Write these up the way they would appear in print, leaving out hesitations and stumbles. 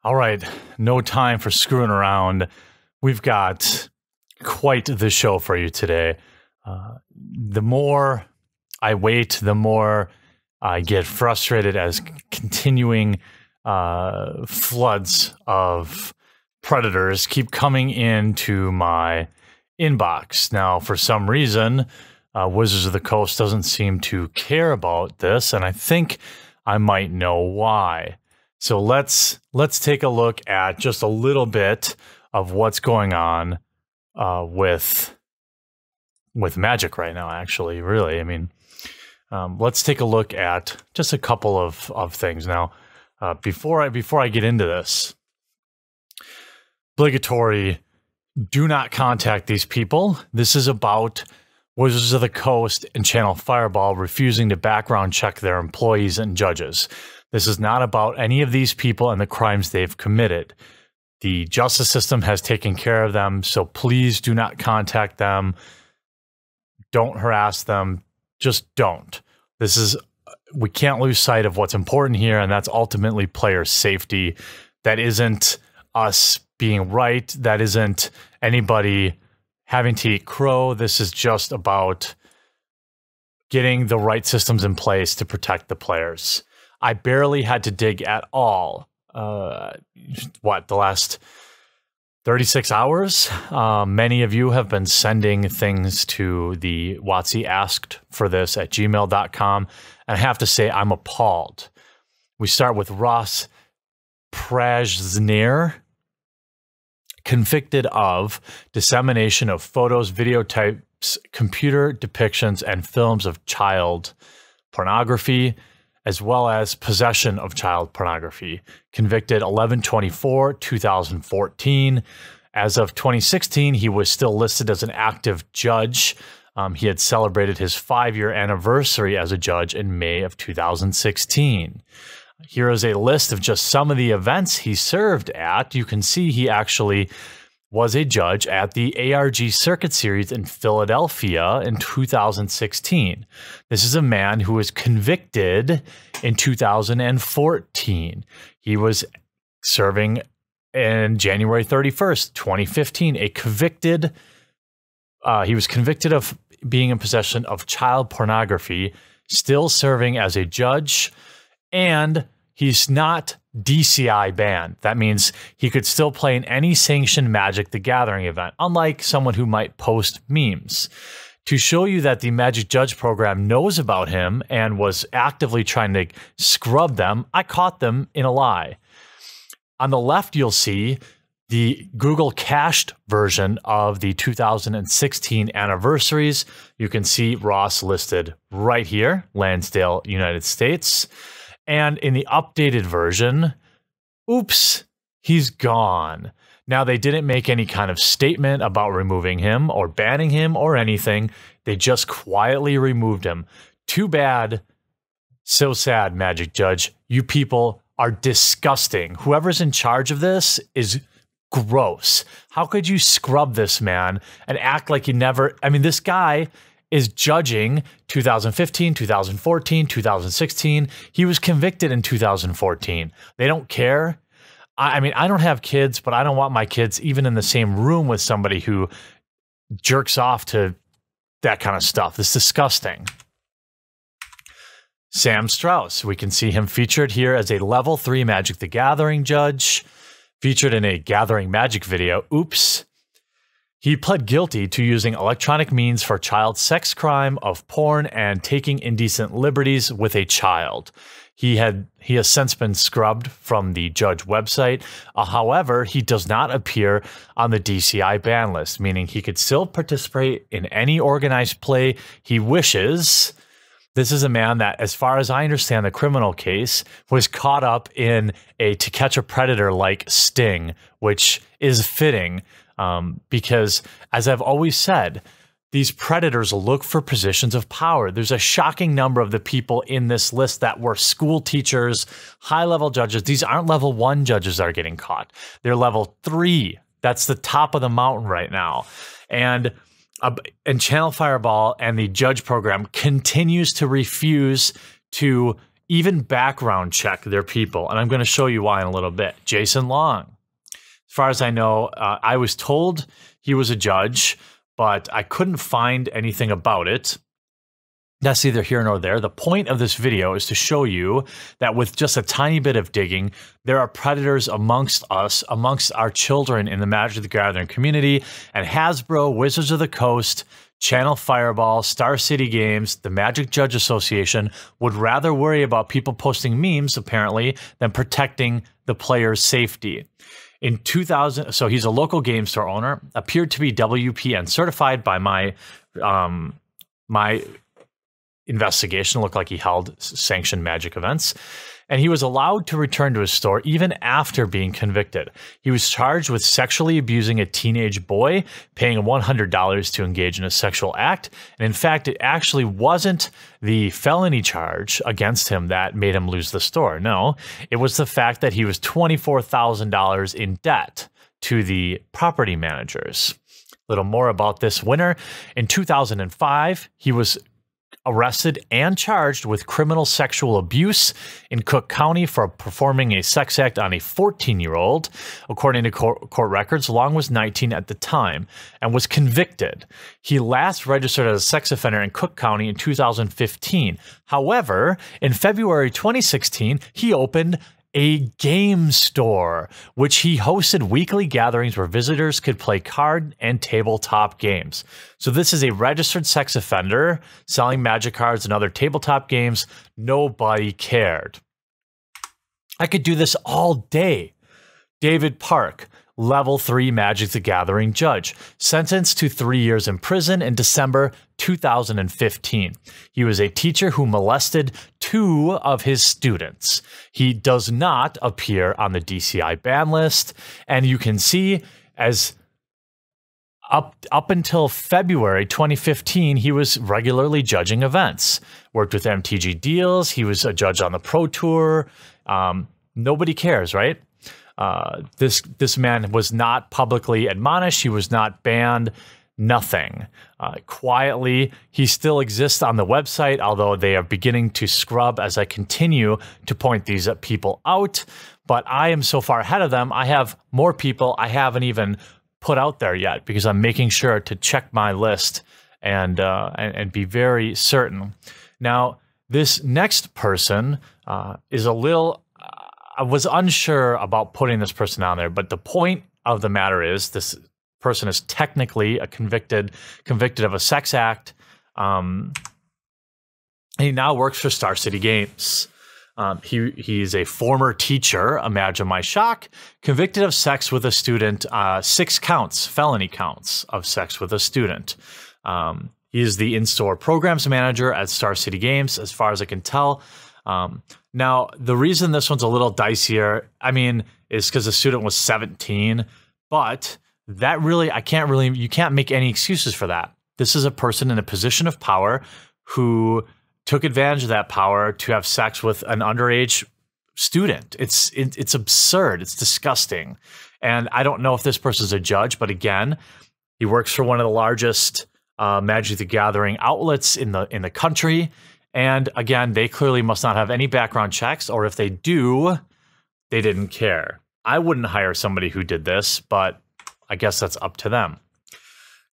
All right, no time for screwing around. We've got quite the show for you today. The more I wait, the more I get frustrated as continuing floods of predators keep coming into my inbox. Now, for some reason, Wizards of the Coast doesn't seem to care about this, and I think I might know why. So let's take a look at just a little bit of what's going on with Magic right now. Actually, really, I mean, let's take a look at just a couple of things now. Before I get into this, obligatory: do not contact these people. This is about Wizards of the Coast and Channel Fireball refusing to background check their employees and judges. This is not about any of these people and the crimes they've committed. The justice system has taken care of them, so please do not contact them. Don't harass them. Just don't. We can't lose sight of what's important here, and that's ultimately player safety. That isn't us being right. That isn't anybody having to eat crow. This is just about getting the right systems in place to protect the players. I barely had to dig at all. The last 36 hours? Many of you have been sending things to the WotC asked for this at gmail.com. And I have to say, I'm appalled. We start with Ross Prajzner, convicted of dissemination of photos, videotapes, computer depictions, and films of child pornography, as well as possession of child pornography. Convicted 11/24/2014. As of 2016, he was still listed as an active judge. He had celebrated his 5-year anniversary as a judge in May of 2016. Here is a list of just some of the events he served at. You can see he actually was a judge at the ARG Circuit Series in Philadelphia in 2016. This is a man who was convicted in 2014. He was serving in January 31st, 2015. He was convicted of being in possession of child pornography, still serving as a judge, and he's not DCI banned. That means he could still play in any sanctioned Magic the Gathering event, unlike someone who might post memes. To show you that the Magic Judge program knows about him and was actively trying to scrub them, I caught them in a lie. On the left, you'll see the Google cached version of the 2016 anniversaries. You can see Ross listed right here, Lansdale, United States. And in the updated version, oops, he's gone. Now, they didn't make any kind of statement about removing him or banning him or anything. They just quietly removed him. Too bad. So sad, Magic Judge. You people are disgusting. Whoever's in charge of this is gross. How could you scrub this man and act like you never... I mean, this guy is judging 2015, 2014, 2016. He was convicted in 2014. They don't care. I mean, I don't have kids, but I don't want my kids even in the same room with somebody who jerks off to that kind of stuff. It's disgusting. Sam Strauss. We can see him featured here as a level 3 Magic the Gathering judge, featured in a Gathering Magic video. Oops. He pled guilty to using electronic means for child sex crime of porn and taking indecent liberties with a child. He has since been scrubbed from the judge website. However, he does not appear on the DCI ban list, meaning he could still participate in any organized play he wishes. This is a man that, as far as I understand the criminal case, was caught up in a To Catch a Predator-like sting, which is fitting. Because, as I've always said, these predators look for positions of power. There's a shocking number of the people in this list that were school teachers, high-level judges. These aren't level 1 judges that are getting caught. They're level 3. That's the top of the mountain right now. And Channel Fireball and the judge program continues to refuse to even background check their people. And I'm going to show you why in a little bit. Jason Long. As far as I know, I was told he was a judge, but I couldn't find anything about it. That's neither here nor there. The point of this video is to show you that with just a tiny bit of digging, there are predators amongst us, amongst our children in the Magic the Gathering community, and Hasbro, Wizards of the Coast, Channel Fireball, Star City Games, the Magic Judge Association would rather worry about people posting memes, apparently, than protecting the player's safety. In 2000, so he's a local game store owner, appeared to be WPN certified by my investigation. Looked like he held sanctioned Magic events, and he was allowed to return to his store even after being convicted. He was charged with sexually abusing a teenage boy, paying $100 to engage in a sexual act. And in fact, it actually wasn't the felony charge against him that made him lose the store. No, it was the fact that he was $24,000 in debt to the property managers. A little more about this winner. In 2005, he was arrested and charged with criminal sexual abuse in Cook County for performing a sex act on a 14-year-old. According to court records, Long was 19 at the time and was convicted. He last registered as a sex offender in Cook County in 2015. However, in February 2016, he opened a game store, which he hosted weekly gatherings where visitors could play card and tabletop games. So this is a registered sex offender selling Magic cards and other tabletop games. Nobody cared. I could do this all day. David Park, Level 3 Magic the Gathering judge, sentenced to 3 years in prison in December 2015. He was a teacher who molested 2 of his students. He does not appear on the DCI ban list, and you can see as up until February 2015, he was regularly judging events. Worked with MTG Deals. He was a judge on the Pro Tour. Nobody cares, right? This man was not publicly admonished. He was not banned. Nothing. Quietly, he still exists on the website, although they are beginning to scrub as I continue to point these people out. But I am so far ahead of them. I have more people I haven't even put out there yet because I'm making sure to check my list and be very certain. Now, this next person is a little. I was unsure about putting this person on there, but the point of the matter is this person is technically a convicted of a sex act. And he now works for Star City Games. He's a former teacher, imagine my shock, convicted of sex with a student, 6 counts, felony counts of sex with a student. He is the in-store programs manager at Star City Games, as far as I can tell. Now, the reason this one's a little dicier, is because the student was 17, but that really, you can't make any excuses for that. This is a person in a position of power who took advantage of that power to have sex with an underage student. It's absurd. It's disgusting. And I don't know if this person's a judge, but again, he works for one of the largest Magic the Gathering outlets in the country. And again, they clearly must not have any background checks, or if they do, they didn't care. I wouldn't hire somebody who did this, but I guess that's up to them.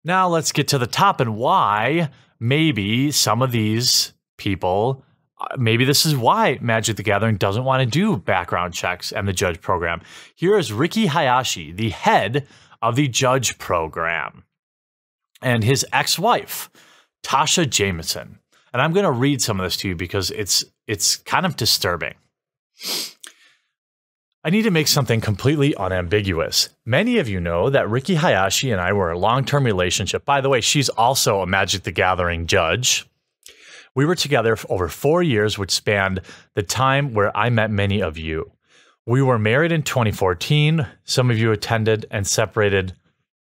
Now let's get to the top and why maybe some of these people, maybe this is why Magic the Gathering doesn't want to do background checks and the judge program. Here is Ricky Hayashi, the head of the judge program, and his ex-wife, Tasha Jameson. And I'm going to read some of this to you because it's kind of disturbing. I need to make something completely unambiguous. Many of you know that Ricky Hayashi and I were in a long-term relationship. By the way, she's also a Magic the Gathering judge. We were together for over 4 years, which spanned the time where I met many of you. We were married in 2014. Some of you attended and separated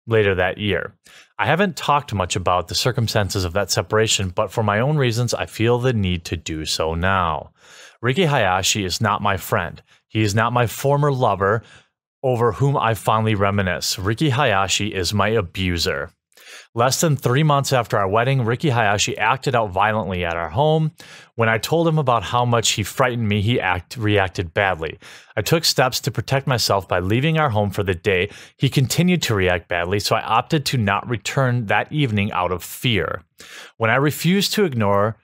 later that year. I haven't talked much about the circumstances of that separation, but for my own reasons, I feel the need to do so now. Ricky Hayashi is not my friend. He is not my former lover over whom I fondly reminisce. Ricky Hayashi is my abuser. Less than 3 months after our wedding, Ricky Hayashi acted out violently at our home. When I told him about how much he frightened me, he reacted badly. I took steps to protect myself by leaving our home for the day. He continued to react badly, so I opted to not return that evening out of fear. When I refused to ignore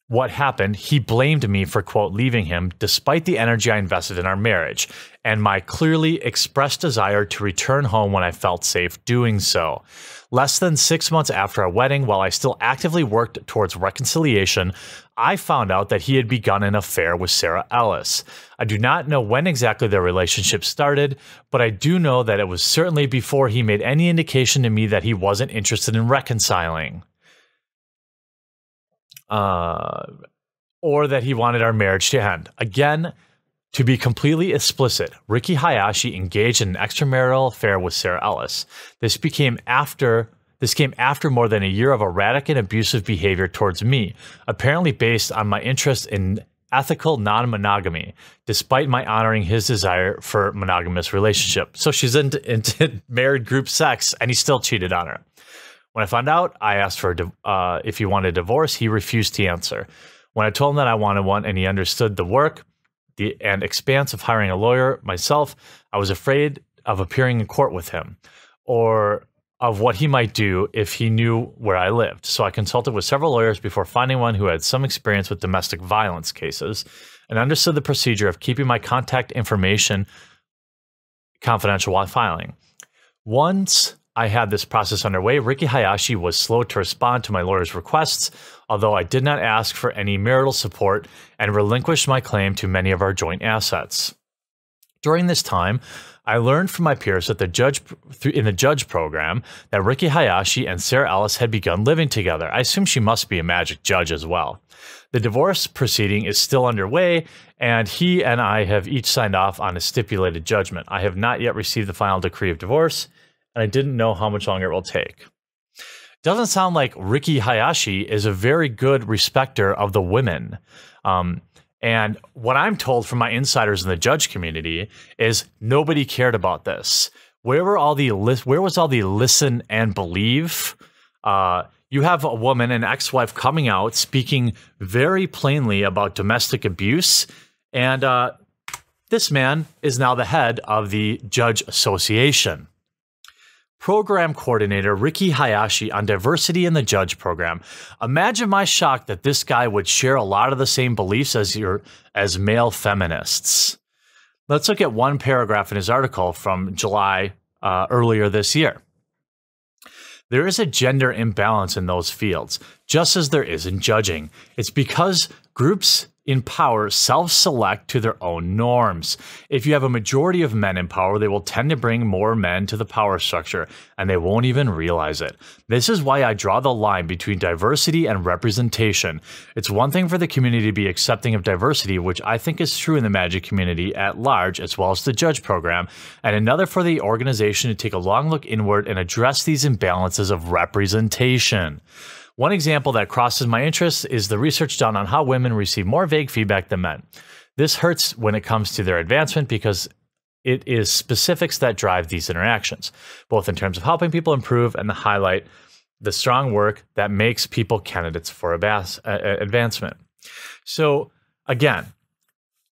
what happened, he blamed me for, quote, leaving him, despite the energy I invested in our marriage and my clearly expressed desire to return home when I felt safe doing so. Less than 6 months after our wedding, while I still actively worked towards reconciliation, I found out that he had begun an affair with Sarah Ellis. I do not know when exactly their relationship started, but I do know that it was certainly before he made any indication to me that he wasn't interested in reconciling. Or that he wanted our marriage to end. Again, to be completely explicit, Ricky Hayashi engaged in an extramarital affair with Sarah Ellis. This came after more than a year of erratic and abusive behavior towards me, apparently based on my interest in ethical non-monogamy, despite my honoring his desire for monogamous relationship. So she's into married group sex, and he still cheated on her. When I found out, I asked for if he wanted a divorce. He refused to answer. When I told him that I wanted one and he understood the work and expense of hiring a lawyer myself, I was afraid of appearing in court with him or of what he might do if he knew where I lived. So I consulted with several lawyers before finding one who had some experience with domestic violence cases and understood the procedure of keeping my contact information confidential while filing. Once I had this process underway, Ricky Hayashi was slow to respond to my lawyer's requests, although I did not ask for any marital support and relinquished my claim to many of our joint assets. During this time, I learned from my peers that in the judge program that Ricky Hayashi and Sarah Ellis had begun living together. I assume she must be a magic judge as well. The divorce proceeding is still underway, and he and I have each signed off on a stipulated judgment. I have not yet received the final decree of divorce, and I didn't know how much longer it will take. Doesn't sound like Ricky Hayashi is a very good respecter of the women. And what I'm told from my insiders in the judge community is nobody cared about this. Where was all the listen and believe? You have a woman, an ex-wife, coming out speaking very plainly about domestic abuse, and this man is now the head of the Judge Association. Program Coordinator Ricky Hayashi on diversity in the judge program. Imagine my shock that this guy would share a lot of the same beliefs as male feminists. Let's look at one paragraph in his article from July earlier this year. There is a gender imbalance in those fields, just as there is in judging. It's because groups in power self-select to their own norms. If you have a majority of men in power, they will tend to bring more men to the power structure, and they won't even realize it. This is why I draw the line between diversity and representation. It's one thing for the community to be accepting of diversity, which I think is true in the magic community at large, as well as the judge program, and another for the organization to take a long look inward and address these imbalances of representation. One example that crosses my interest is the research done on how women receive more vague feedback than men. This hurts when it comes to their advancement because it is specifics that drive these interactions, both in terms of helping people improve and to highlight the strong work that makes people candidates for advancement. So again,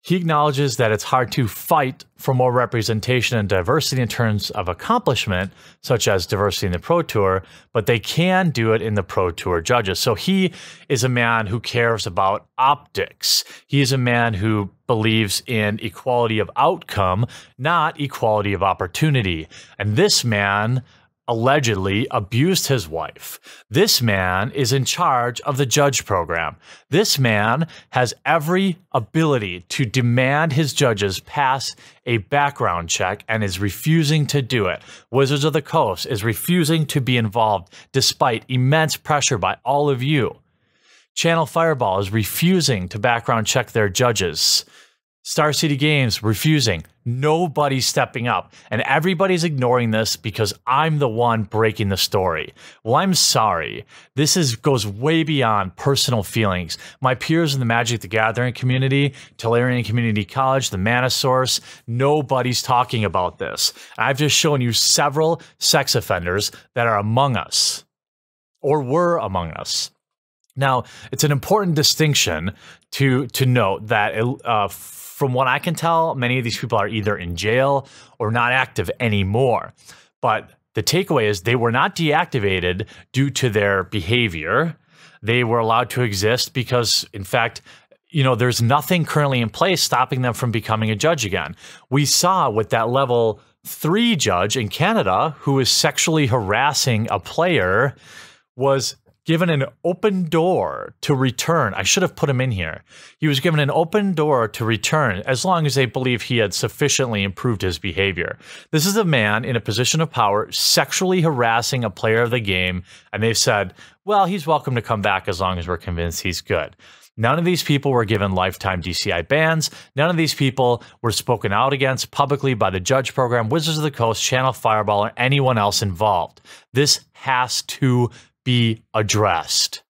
he acknowledges that it's hard to fight for more representation and diversity in terms of accomplishment, such as diversity in the Pro Tour, but they can do it in the Pro Tour judges. So he is a man who cares about optics. He is a man who believes in equality of outcome, not equality of opportunity. And this man allegedly abused his wife. This man is in charge of the judge program. This man has every ability to demand his judges pass a background check and is refusing to do it. Wizards of the Coast is refusing to be involved despite immense pressure by all of you. Channel Fireball is refusing to background check their judges. Star City Games refusing. Nobody's stepping up. And everybody's ignoring this because I'm the one breaking the story. Well, I'm sorry. This goes way beyond personal feelings. My peers in the Magic the Gathering community, Tolarian Community College, the Mana Source, nobody's talking about this. I've just shown you several sex offenders that are among us or were among us. Now, it's an important distinction to note that from what I can tell, many of these people are either in jail or not active anymore. But the takeaway is they were not deactivated due to their behavior. They were allowed to exist because, in fact, there's nothing currently in place stopping them from becoming a judge again. We saw with that level 3 judge in Canada who was sexually harassing a player was given an open door to return. I should have put him in here. He was given an open door to return as long as they believe he had sufficiently improved his behavior. This is a man in a position of power sexually harassing a player of the game, and they've said, well, he's welcome to come back as long as we're convinced he's good. None of these people were given lifetime DCI bans. None of these people were spoken out against publicly by the judge program, Wizards of the Coast, Channel Fireball, or anyone else involved. This has to be addressed.